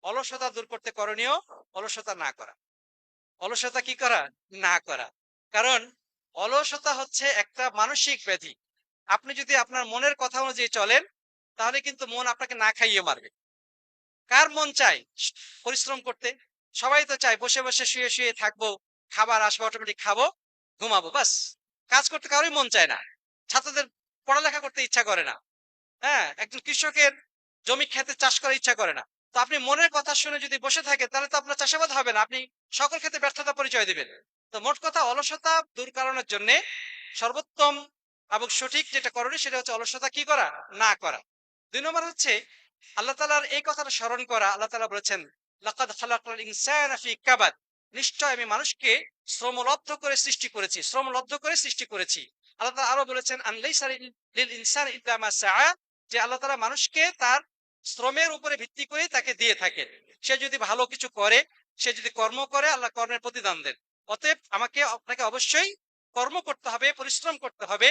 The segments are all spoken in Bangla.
অলসতা দূর করতে করণীয় অলসতা না করা। অলসতা কি করা? না করা। কারণ অলসতা হচ্ছে একটা মানসিক ব্যাধি। আপনি যদি আপনার মনের কথা অনুযায়ী চলেন, তাহলে কিন্তু মন আপনাকে না খাইয়ে মারবে। কার মন চায় পরিশ্রম করতে? সবাই তো চায় বসে বসে শুয়ে শুয়ে থাকবো, খাবার আসবে অটোমেটিক খাবো, ঘুমাবো, বাস। কাজ করতে কারোই মন চায় না। ছাত্রদের পড়ালেখা করতে ইচ্ছা করে না। হ্যাঁ, একজন কৃষকের জমি খেতে চাষ করার ইচ্ছা করে না। তো আপনি মনের কথা শুনে যদি বসে থাকেন, তাহলে তো আপনার চাষাবাদ হবে না, আপনি সকল ক্ষেত্রে ব্যর্থতা পরিচয় দিবেন। তো মোট কথা, অলসতা দূর করানোর জন্য সর্বোত্তম এবং সঠিক যেটা করণীয় সেটা হচ্ছে অলসতা কি করা? না করা। ২ নম্বর হচ্ছে আল্লাহ তাআলার এই কথাটা স্মরণ করা। আল্লাহ তাআলা বলেছেন, লাকাদ খালাকনাল ইনসানা ফি কাবাদ। নিশ্চয় আমি মানুষকে শ্রমলব্ধ করে সৃষ্টি করেছি, শ্রমলব্ধ করে সৃষ্টি করেছি। আল্লাহ তাআলা আরো বলেছেন, আন লাইসা লিল ইনসানি ইল্লা মা সাআ, যে আল্লাহ তাআলা মানুষকে তার শ্রমের উপরে ভিত্তি করেই তাকে দিয়ে থাকেন। সে যদি ভালো কিছু করে, সে যদি কর্ম করে, আল্লাহ কর্মের প্রতিদান দেন। অতএব আমাকে আপনাকে অবশ্যই কর্ম করতে হবে, পরিশ্রম করতে হবে।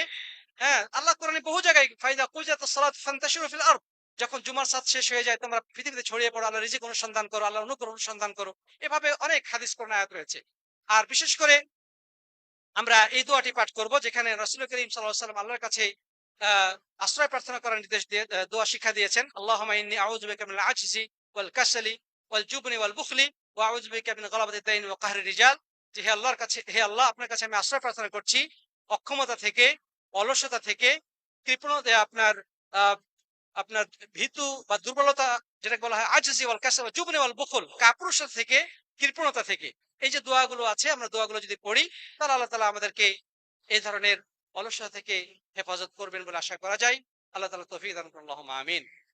হ্যাঁ, আল্লাহ কোরআনে বহু জায়গায়, ফাইদা কুজিয়াতুস সালাত ফান্তাশিরু ফিল আরদ, যখন জুমার সালাত শেষ হয়ে যায় তোমরা পৃথিবীতে ছড়িয়ে পড়ো, আল্লাহর রিজিক অনুসন্ধান করো, আল্লাহর অনুগ্রহ অনুসন্ধান করো। এভাবে অনেক হাদিস কোরআনে আয়াত রয়েছে। আর বিশেষ করে আমরা এই দোয়াটি পাঠ করব, যেখানে রাসূল করিম সাল্লাল্লাহু আলাইহি ওয়াসাল্লাম আল্লাহর কাছে আশ্রয় প্রার্থনা করার নির্দেশ দিয়ে দোয়া শিক্ষা দিয়েছেন। আল্লাহুম্মা ইন্নী আউযু বিকা মিনাল আজজি ওয়াল কাসালি ওয়াল জুবনি ওয়াল বুখলি ওয়া আউযু বিকা মিন গালাবাতিদ দাইন ওয়া কাহরির রিজাল। যে হে আল্লাহর কাছে, হে আল্লাহ, আপনার কাছে আমি আশ্রয় প্রার্থনা করছি অক্ষমতা থেকে, অলসতা থেকে, কৃপণতা, আপনার আহ, আপনার ভীতু বা দুর্বলতা, যেটা বলা হয় আজজি ওয়াল কাসাল ওয়াল জুবনি ওয়াল বুখল, কাপুরুষতা থেকে, কৃপণতা থেকে। এই যে দোয়াগুলো আছে, আমরা দোয়াগুলো যদি পড়ি, তাহলে আল্লাহ তাআলা আমাদেরকে এই ধরনের অলসতা থেকে হেফাজত করবেন বলে আশা করা যায়। আল্লাহ তাআলা তৌফিক দান করুন। আল্লাহুম্মা আমিন।